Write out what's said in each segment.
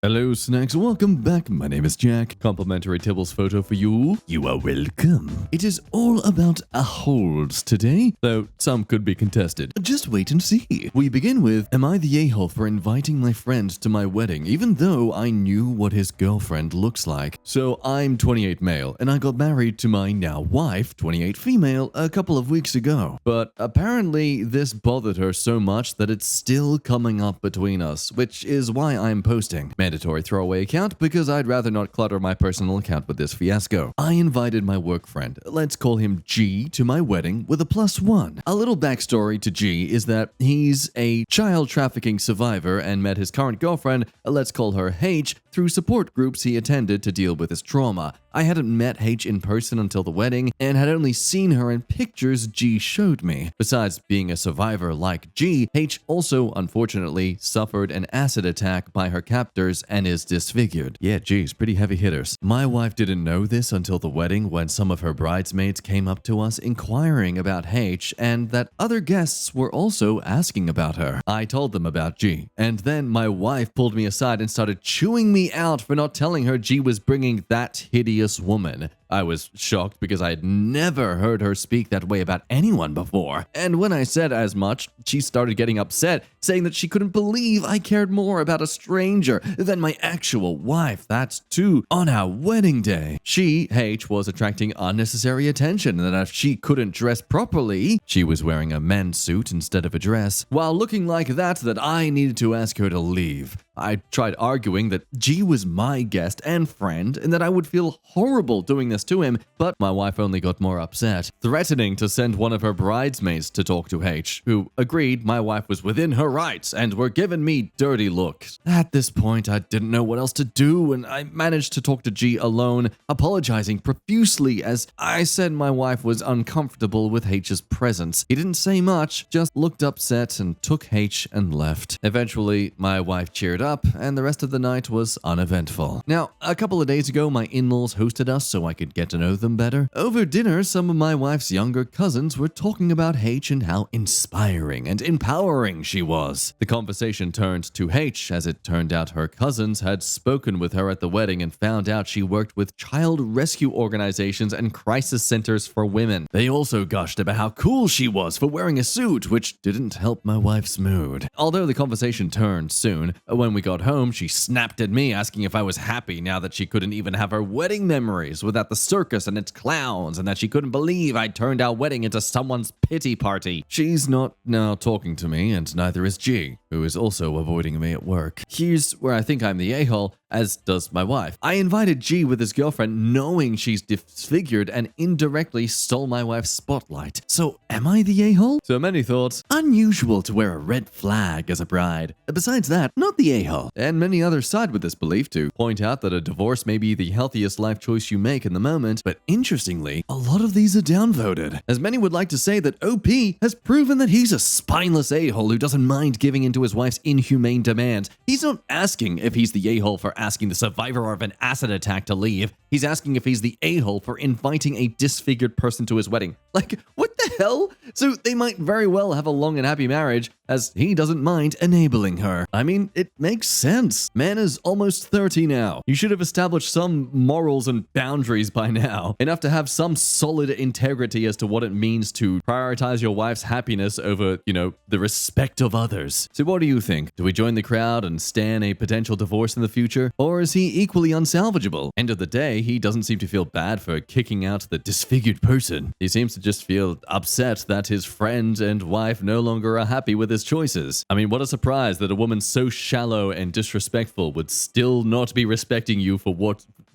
Hello, snacks. Welcome back. My name is Jack. Complimentary Tibble's photo for you. You are welcome. It is all about a-holes today, though some could be contested. Just wait and see. We begin with, am I the a-hole for inviting my friend to my wedding, even though I knew what his girlfriend looks like? So I'm 28 male, and I got married to my now wife, 28 female, a couple of weeks ago. But apparently this bothered her so much that it's still coming up between us, which is why I'm posting. Mandatory throwaway account because I'd rather not clutter my personal account with this fiasco. I invited my work friend, let's call him G, to my wedding with a +1. A little backstory to G is that he's a child trafficking survivor and met his current girlfriend, let's call her H, through support groups he attended to deal with his trauma. I hadn't met H in person until the wedding and had only seen her in pictures G showed me. Besides being a survivor like G, H also unfortunately suffered an acid attack by her captors and is disfigured. Yeah, geez, pretty heavy hitters. My wife didn't know this until the wedding when some of her bridesmaids came up to us inquiring about H and that other guests were also asking about her. I told them about G, and then my wife pulled me aside and started chewing me out for not telling her G was bringing that hideous woman. I was shocked because I had never heard her speak that way about anyone before. And when I said as much, she started getting upset, saying that she couldn't believe I cared more about a stranger than my actual wife. That's too on our wedding day. She, H, was attracting unnecessary attention and that if she couldn't dress properly, she was wearing a men's suit instead of a dress, while looking like that I needed to ask her to leave. I tried arguing that G was my guest and friend and that I would feel horrible doing this to him, but my wife only got more upset, threatening to send one of her bridesmaids to talk to H, who agreed my wife was within her rights and were giving me dirty looks. At this point, I didn't know what else to do, and I managed to talk to G alone, apologizing profusely as I said my wife was uncomfortable with H's presence. He didn't say much, just looked upset and took H and left. Eventually, my wife cheered up, and the rest of the night was uneventful. Now, a couple of days ago, my in-laws hosted us so I could get to know them better. Over dinner, some of my wife's younger cousins were talking about H and how inspiring and empowering she was. The conversation turned to H, as it turned out her cousins had spoken with her at the wedding and found out she worked with child rescue organizations and crisis centers for women. They also gushed about how cool she was for wearing a suit, which didn't help my wife's mood. Although the conversation turned soon, when we got home, she snapped at me asking if I was happy now that she couldn't even have her wedding memories without the circus and its clowns, and that she couldn't believe I turned our wedding into someone's pity party. She's not now talking to me, and neither is G, who is also avoiding me at work. Here's where I think I'm the a-hole, as does my wife. I invited G with his girlfriend knowing she's disfigured and indirectly stole my wife's spotlight. So am I the a-hole? So many thoughts. Unusual to wear a red flag as a bride. Besides that, not the a-hole. And many others side with this belief to point out that a divorce may be the healthiest life choice you make in the moment, but interestingly, a lot of these are downvoted, as many would like to say that OP has proven that he's a spineless a-hole who doesn't mind giving into his wife's inhumane demands. He's not asking if he's the a-hole for asking the survivor of an acid attack to leave. He's asking if he's the a-hole for inviting a disfigured person to his wedding. Like, what the hell? So they might very well have a long and happy marriage, as he doesn't mind enabling her. I mean, it makes sense. Man is almost 30 now. You should have established some morals and boundaries by now, enough to have some solid integrity as to what it means to prioritize your wife's happiness over, the respect of others. So what do you think? Do we join the crowd and stand a potential divorce in the future? Or is he equally unsalvageable? End of the day, he doesn't seem to feel bad for kicking out the disfigured person. He seems to just feel upset that his friend and wife no longer are happy with his choices. I mean, what a surprise that a woman so shallow and disrespectful would still not be respecting you for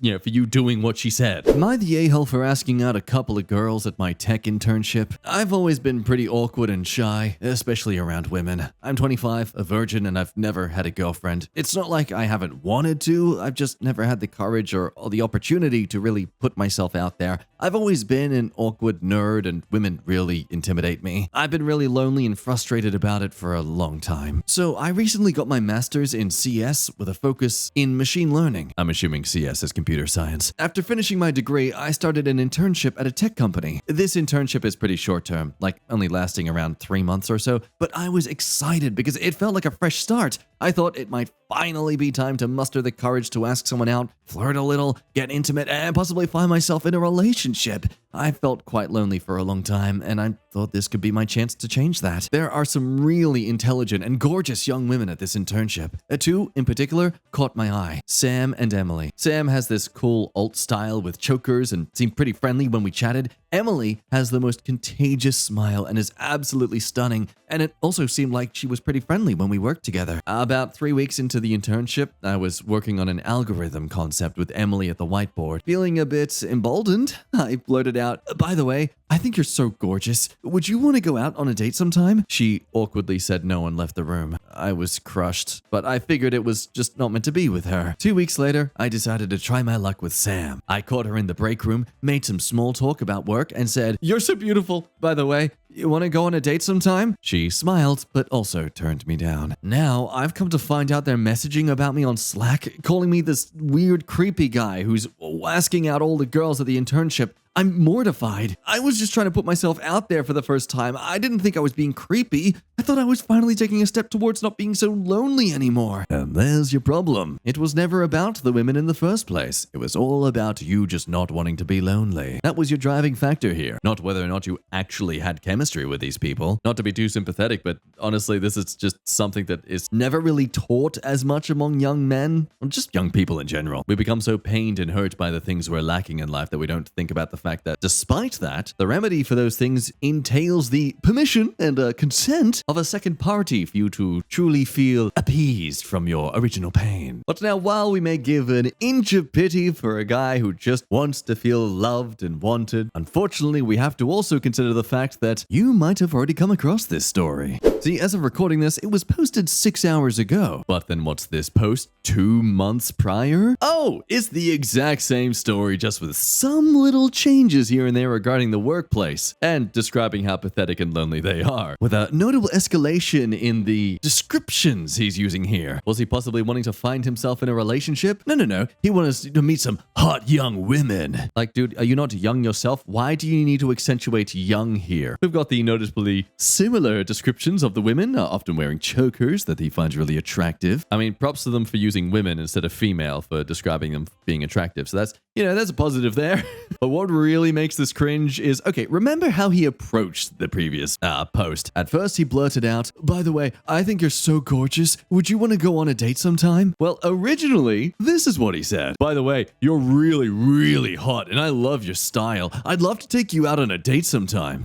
for you doing what she said. Am I the a-hole for asking out a couple of girls at my tech internship? I've always been pretty awkward and shy, especially around women. I'm 25, a virgin, and I've never had a girlfriend. It's not like I haven't wanted to, I've just never had the courage or the opportunity to really put myself out there. I've always been an awkward nerd, and women really intimidate me. I've been really lonely and frustrated about it for a long time. So I recently got my master's in CS with a focus in machine learning. I'm assuming CS is computer science. After finishing my degree, I started an internship at a tech company. This internship is pretty short term, like only lasting around 3 months or so, but I was excited because it felt like a fresh start. I thought it might finally be time to muster the courage to ask someone out, flirt a little, get intimate, and possibly find myself in a relationship. I felt quite lonely for a long time, and I thought this could be my chance to change that. There are some really intelligent and gorgeous young women at this internship. Two, in particular, caught my eye. Sam and Emily. Sam has this cool alt style with chokers and seemed pretty friendly when we chatted. Emily has the most contagious smile and is absolutely stunning, and it also seemed like she was pretty friendly when we worked together. About 3 weeks into the internship, I was working on an algorithm concept with Emily at the whiteboard. Feeling a bit emboldened, I blurted out, "By the way, I think you're so gorgeous. Would you want to go out on a date sometime?" She awkwardly said no and left the room. I was crushed, but I figured it was just not meant to be with her. 2 weeks later, I decided to try my luck with Sam. I caught her in the break room, made some small talk about work, and said, "You're so beautiful. By the way, you want to go on a date sometime?" She smiled, but also turned me down. Now, I've come to find out they're messaging about me on Slack, calling me this weird, creepy guy who's asking out all the girls at the internship. I'm mortified. I was just trying to put myself out there for the first time. I didn't think I was being creepy. I thought I was finally taking a step towards not being so lonely anymore. And there's your problem. It was never about the women in the first place. It was all about you just not wanting to be lonely. That was your driving factor here, not whether or not you actually had chemistry with these people. Not to be too sympathetic, but honestly, this is just something that is never really taught as much among young men, or just young people in general. We become so pained and hurt by the things we're lacking in life that we don't think about the fact that despite that, the remedy for those things entails the permission and consent of a second party for you to truly feel appeased from your original pain. But now, while we may give an inch of pity for a guy who just wants to feel loved and wanted, unfortunately, we have to also consider the fact that you might have already come across this story. See, as of recording this, it was posted 6 hours ago. But then what's this post? 2 months prior? Oh, it's the exact same story, just with some little changes here and there regarding the workplace, and describing how pathetic and lonely they are, with a notable escalation in the descriptions he's using here. Was he possibly wanting to find himself in a relationship? No. He wanted to meet some hot young women. Like, dude, are you not young yourself? Why do you need to accentuate young here? We've got the noticeably similar descriptions of the women, often wearing chokers that he finds really attractive. I mean, props to them for using women instead of female for describing them being attractive. So that's a positive there. But what really makes this cringe is, okay, remember how he approached the previous post. At first, he blurted out, "By the way, I think you're so gorgeous. Would you want to go on a date sometime?" Well, originally, this is what he said. "By the way, you're really, really hot, and I love your style. I'd love to take you out on a date sometime."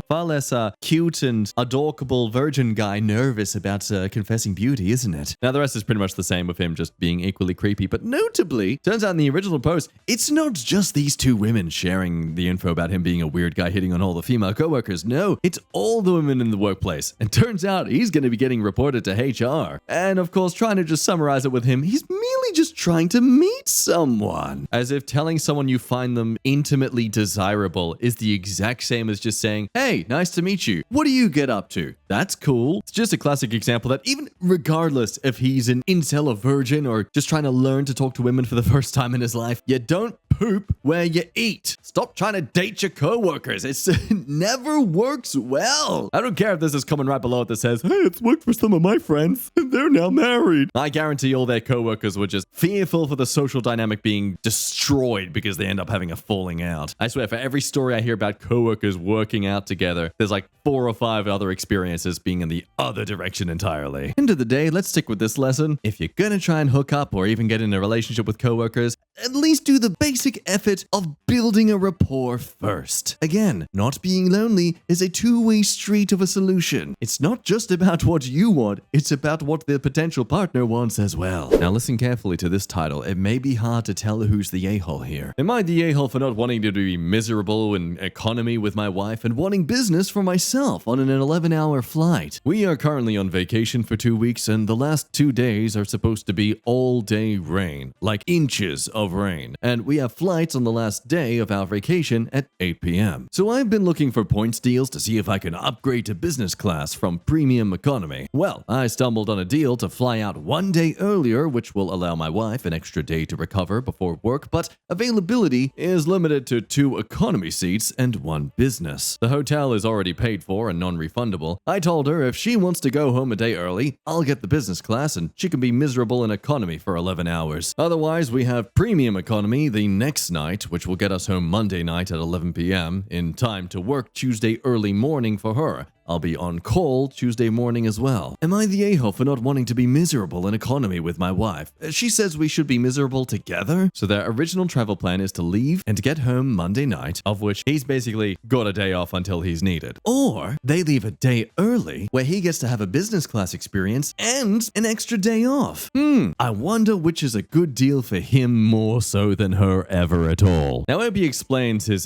Far less cute and adorable virgin guy nervous about confessing beauty, isn't it? Now, the rest is pretty much the same with him just being equally creepy, but notably, turns out in the original post, it's not just these two women sharing the info about him being a weird guy hitting on all the female coworkers. No, it's all the women in the workplace. And turns out he's going to be getting reported to HR. And of course, trying to just summarize it with him, he's merely just trying to meet someone. As if telling someone you find them intimately desirable is the exact same as just saying, "Hey, nice to meet you. What do you get up to?" That's cool. It's just a classic example that even regardless if he's an incel, a virgin, or just trying to learn to talk to women for the first time in his life, you don't poop where you eat. Stop trying to date your coworkers. It never works well. I don't care if this is coming right below it that says, "Hey, it's worked for some of my friends, and they're now married." I guarantee all their coworkers were just fearful for the social dynamic being destroyed because they end up having a falling out. I swear, for every story I hear about coworkers working out together, there's like 4 or 5 other experiences being in the other direction entirely. End of the day, let's stick with this lesson. If you're gonna try and hook up or even get in a relationship with coworkers, at least do the basic effort of building a rapport first. Again, not being lonely is a two-way street of a solution. It's not just about what you want, it's about what the potential partner wants as well. Now listen carefully to this title. It may be hard to tell who's the a-hole here. Am I the a-hole for not wanting to be miserable in economy with my wife and wanting business for myself on an 11-hour flight? We are currently on vacation for 2 weeks, and the last 2 days are supposed to be all-day rain, like inches of of rain, and we have flights on the last day of our vacation at 8 p.m. So I've been looking for points deals to see if I can upgrade to business class from premium economy. Well, I stumbled on a deal to fly out one day earlier, which will allow my wife an extra day to recover before work, but availability is limited to 2 economy seats and 1 business. The hotel is already paid for and non-refundable. I told her if she wants to go home a day early, I'll get the business class and she can be miserable in economy for 11 hours. Otherwise, we have premium economy the next night, which will get us home Monday night at 11 p.m. in time to work Tuesday early morning for her. I'll be on call Tuesday morning as well. Am I the a-hole for not wanting to be miserable in economy with my wife? She says we should be miserable together. So their original travel plan is to leave and get home Monday night, of which he's basically got a day off until he's needed. Or they leave a day early where he gets to have a business class experience and an extra day off. I wonder which is a good deal for him more so than her ever at all. Now, I hope he explains his,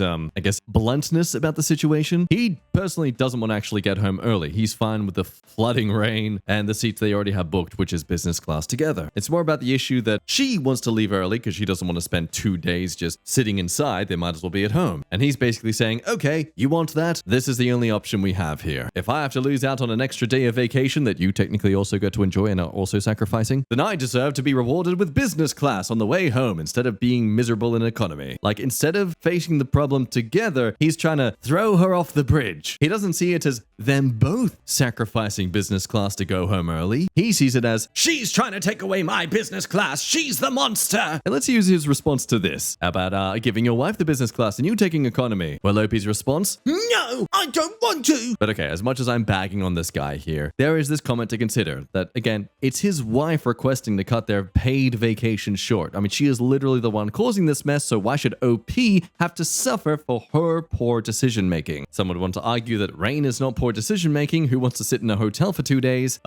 bluntness about the situation. He personally doesn't want to actually get home early. He's fine with the flooding rain and the seats they already have booked, which is business class together. It's more about the issue that she wants to leave early because she doesn't want to spend 2 days just sitting inside. They might as well be at home. And he's basically saying, okay, you want that? This is the only option we have here. If I have to lose out on an extra day of vacation that you technically also get to enjoy and are also sacrificing, then I deserve to be rewarded with business class on the way home instead of being miserable in economy. Like, instead of facing the problem together, he's trying to throw her off the bridge. He doesn't see it as them both sacrificing business class to go home early. He sees it as, she's trying to take away my business class. She's the monster. And let's use his response to this about giving your wife the business class and you taking economy. Well, Opie's response, no, I don't want to. But okay, as much as I'm bagging on this guy here, there is this comment to consider that, again, it's his wife requesting to cut their paid vacation short. I mean, she is literally the one causing this mess, so why should OP have to suffer for her poor decision making? Some would want to argue that rain is not poor decision making. Who wants to sit in a hotel for 2 days?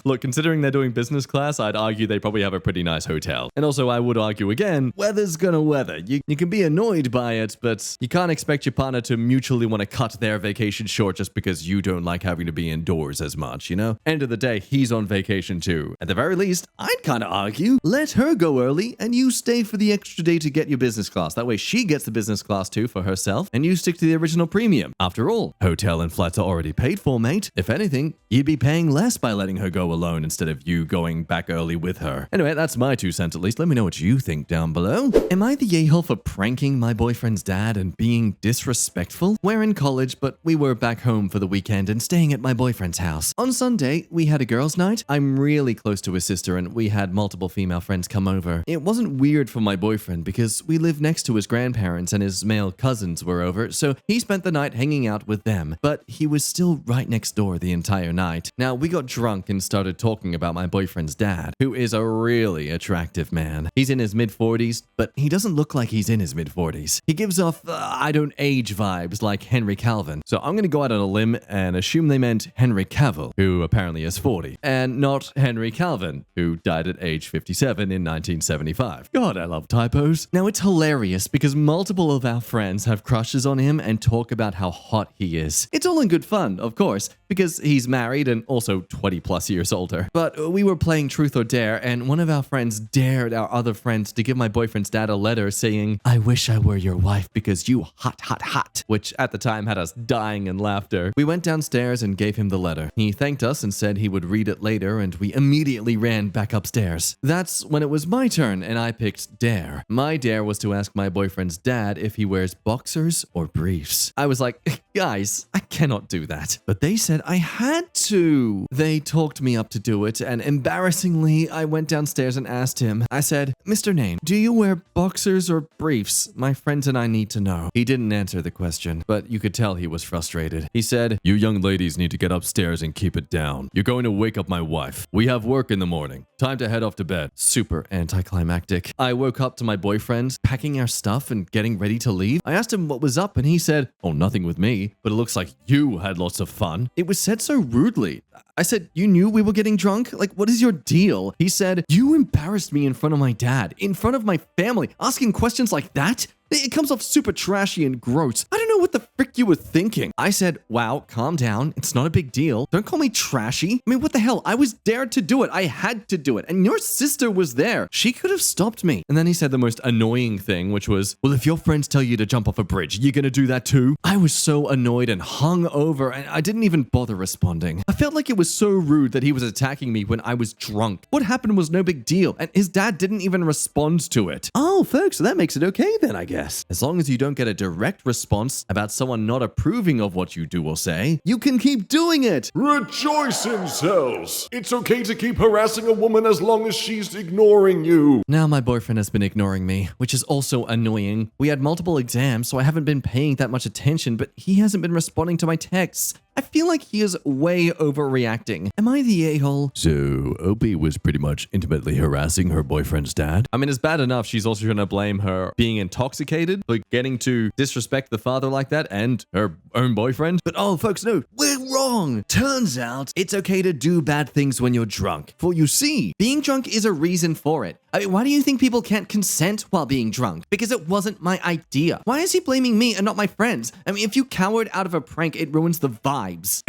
Look, considering they're doing business class, I'd argue they probably have a pretty nice hotel. And also, I would argue again, weather's gonna weather. You can be annoyed by it, but you can't expect your partner to mutually want to cut their vacation short just because you don't like having to be indoors as much, you know? End of the day, he's on vacation too. At the very least, I'd kind of argue, let her go early and you stay for the extra day to get your business class. That way she gets the business class too for herself and you stick to the original premium. After all, hotel and flights are already paid for, mate. If anything, you'd be paying less by letting her go alone instead of you going back early with her. Anyway, that's my 2 cents at least. Let me know what you think down below. Am I the a-hole for pranking my boyfriend's dad and being disrespectful? We're in college, but we were back home for the weekend and staying at my boyfriend's house. On Sunday, we had a girls' night. I'm really close to his sister and we had multiple female friends come over. It wasn't weird for my boyfriend because we live next to his grandparents and his male cousins were over, so he spent the night hanging out with them, but he was still right next door the entire night. Now, we got drunk and started talking about my boyfriend's dad, who is a really attractive man. He's in his mid-40s, but he doesn't look like he's in his mid-40s. He gives off, I don't age vibes like Henry Calvin. So I'm going to go out on a limb and assume they meant Henry Cavill, who apparently is 40, and not Henry Calvin, who died at age 57 in 1975. God, I love typos. Now, it's hilarious because multiple of our friends have crushes on him and talk about how hot he is. It's all in good fun, of course, because he's married and also 20 plus years older. But we were playing Truth or Dare, and one of our friends dared our other friends to give my boyfriend's dad a letter saying, I wish I were your wife because you hot, hot, hot, which at the time had us dying in laughter. We went downstairs and gave him the letter. He thanked us and said he would read it later, and we immediately ran back upstairs. That's when it was my turn, and I picked dare. My dare was to ask my boyfriend's dad if he wears boxers or briefs. I was like, guys, I cannot do that. But they said I had to. They talked me up to do it, and embarrassingly, I went downstairs and asked him. I said, Mr. Name, do you wear boxers or briefs? My friends and I need to know. He didn't answer the question, but you could tell he was frustrated. He said, you young ladies need to get upstairs and keep it down. You're going to wake up my wife. We have work in the morning. Time to head off to bed. Super anticlimactic. I woke up to my boyfriend packing our stuff and getting ready to leave. I asked him what was up and he said, oh, nothing with me, but it looks like you had lots of fun. It was said so rudely. I said, you knew we were getting drunk? Like, what is your deal? He said, you embarrassed me in front of my dad, in front of my family, asking questions like that? It comes off super trashy and gross. I don't know what the frick you were thinking. I said, wow, calm down. It's not a big deal. Don't call me trashy. I mean, what the hell? I was dared to do it. I had to do it. And your sister was there. She could have stopped me. And then he said the most annoying thing, which was, well, if your friends tell you to jump off a bridge, you're gonna do that too? I was so annoyed and hung over, and I didn't even bother responding. I felt like it was so rude that he was attacking me when I was drunk. What happened was no big deal, and his dad didn't even respond to it. Oh, folks, so that makes it okay then, I guess. As long as you don't get a direct response about someone not approving of what you do or say, you can keep doing it. Rejoice in cells. It's okay to keep harassing a woman as long as she's ignoring you. Now my boyfriend has been ignoring me, which is also annoying. We had multiple exams, so I haven't been paying that much attention, but he hasn't been responding to my texts. I feel like he is way overreacting. Am I the a-hole? So, Opie was pretty much intimately harassing her boyfriend's dad? I mean, it's bad enough she's also going to blame her being intoxicated for getting to disrespect the father like that and her own boyfriend. But oh, folks, no, we're wrong. Turns out it's okay to do bad things when you're drunk. For you see, being drunk is a reason for it. I mean, why do you think people can't consent while being drunk? Because it wasn't my idea. Why is he blaming me and not my friends? I mean, if you cowered out of a prank, it ruins the vibes.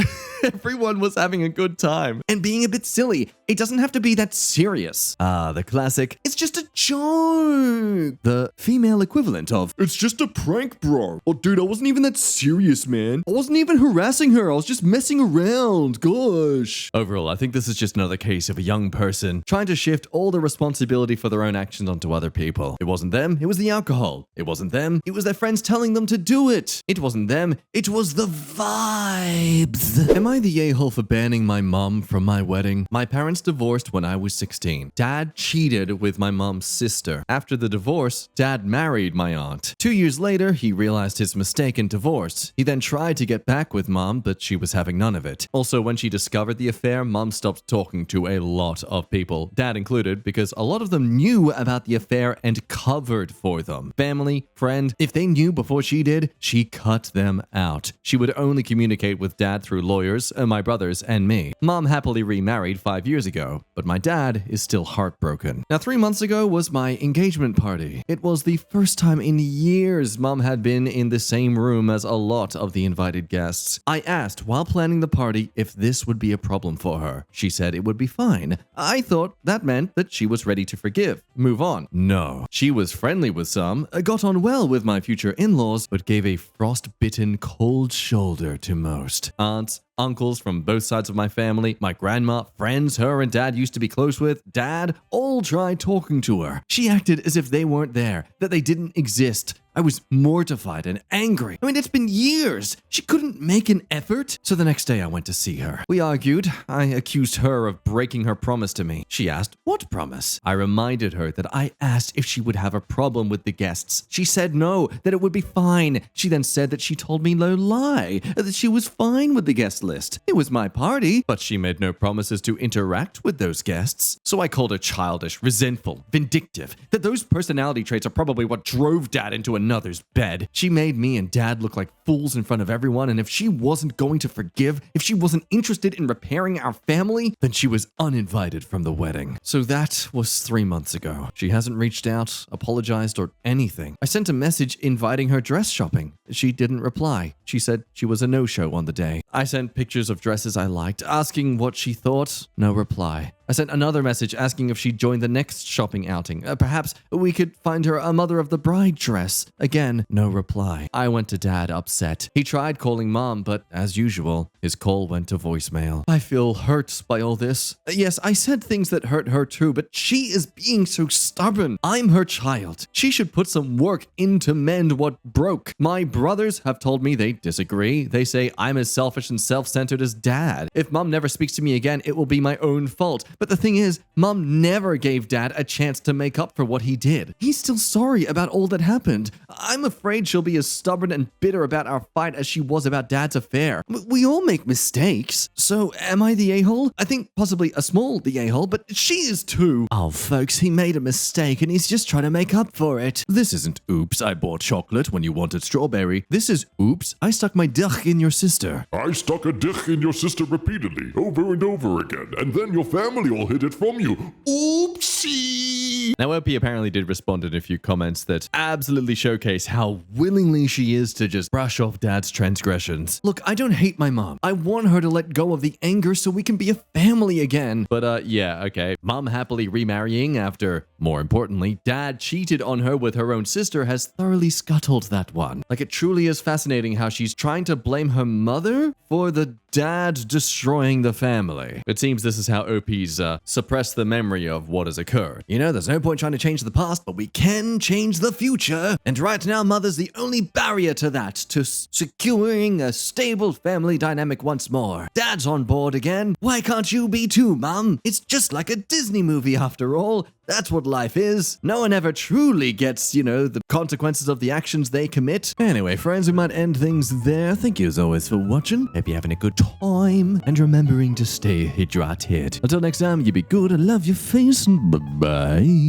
Everyone was having a good time and being a bit silly. It doesn't have to be that serious. The classic, it's just a joke. The female equivalent of, it's just a prank, bro. Oh, dude, I wasn't even that serious, man. I wasn't even harassing her. I was just messing around. Gosh. Overall, I think this is just another case of a young person trying to shift all the responsibility for their own actions onto other people. It wasn't them, it was the alcohol. It wasn't them, it was their friends telling them to do it. It wasn't them, it was the vibes. Am I the a-hole for banning my mom from my wedding? My parents divorced when I was 16. Dad cheated with my mom's sister. After the divorce, Dad married my aunt. 2 years later, he realized his mistake and divorced. He then tried to get back with Mom, but she was having none of it. Also, when she discovered the affair, Mom stopped talking to a lot of people, Dad included, because a lot of them knew about the affair and covered for them. Family, friend, if they knew before she did, she cut them out. She would only communicate with Dad through lawyers, my brothers, and me. Mom happily remarried 5 years ago, but my dad is still heartbroken. Now, 3 months ago was my engagement party. It was the first time in years Mom had been in the same room as a lot of the invited guests. I asked while planning the party if this would be a problem for her. She said it would be fine. I thought that meant that she was ready to forgive, move on. No. She was friendly with some, got on well with my future in-laws, but gave a frost-bitten cold shoulder to most. Aunts, uncles from both sides of my family, my grandma, friends her and Dad used to be close with, Dad, all tried talking to her. She acted as if they weren't there, that they didn't exist. I was mortified and angry. I mean, it's been years. She couldn't make an effort. So the next day I went to see her. We argued. I accused her of breaking her promise to me. She asked, what promise? I reminded her that I asked if she would have a problem with the guests. She said no, that it would be fine. She then said that she told me no lie, that she was fine with the guest list. It was my party, but she made no promises to interact with those guests. So I called her childish, resentful, vindictive, that those personality traits are probably what drove Dad into another's bed. She made me and Dad look like fools in front of everyone, and if she wasn't going to forgive, if she wasn't interested in repairing our family, then she was uninvited from the wedding. So that was 3 months ago. She hasn't reached out, apologized, or anything. I sent a message inviting her dress shopping. She didn't reply. She said she was a no-show on the day. I sent pictures of dresses I liked, asking what she thought. No reply. I sent another message asking if she'd join the next shopping outing. Perhaps we could find her a mother of the bride dress. Again, no reply. I went to Dad upset. He tried calling Mom, but as usual, his call went to voicemail. I feel hurt by all this. Yes, I said things that hurt her too, but she is being so stubborn. I'm her child. She should put some work in to mend what broke. My brothers have told me they disagree. They say I'm as selfish and self-centered as Dad. If Mom never speaks to me again, it will be my own fault. But the thing is, Mom never gave Dad a chance to make up for what he did. He's still sorry about all that happened. I'm afraid she'll be as stubborn and bitter about our fight as she was about Dad's affair. We all make mistakes. So, am I the a-hole? I think possibly a small the a-hole, but she is too. Oh, folks, he made a mistake and he's just trying to make up for it. This isn't oops, I bought chocolate when you wanted strawberry. This is oops, I stuck my duck in your sister. I stuck a dick in your sister repeatedly, over and over again, and then your family will hid it from you. Oopsie! Now, OP apparently did respond in a few comments that absolutely showcase how willingly she is to just brush off dad's transgressions. Look, I don't hate my mom. I want her to let go of the anger so we can be a family again. But yeah, okay. Mom happily remarrying after, more importantly, dad cheated on her with her own sister has thoroughly scuttled that one. Like, it truly is fascinating how she's trying to blame her mother for the dad destroying the family. It seems this is how OP's suppressed the memory of what has occurred. You know, there's no point trying to change the past, but we can change the future. And right now, mother's the only barrier to that, to securing a stable family dynamic once more. Dad's on board again. Why can't you be too, Mom? It's just like a Disney movie after all. That's what life is. No one ever truly gets, you know, the consequences of the actions they commit. Anyway, friends, we might end things there. Thank you as always for watching. Hope you're having a good time and remembering to stay hydrated. Until next time, you be good. I love your face and bye-bye.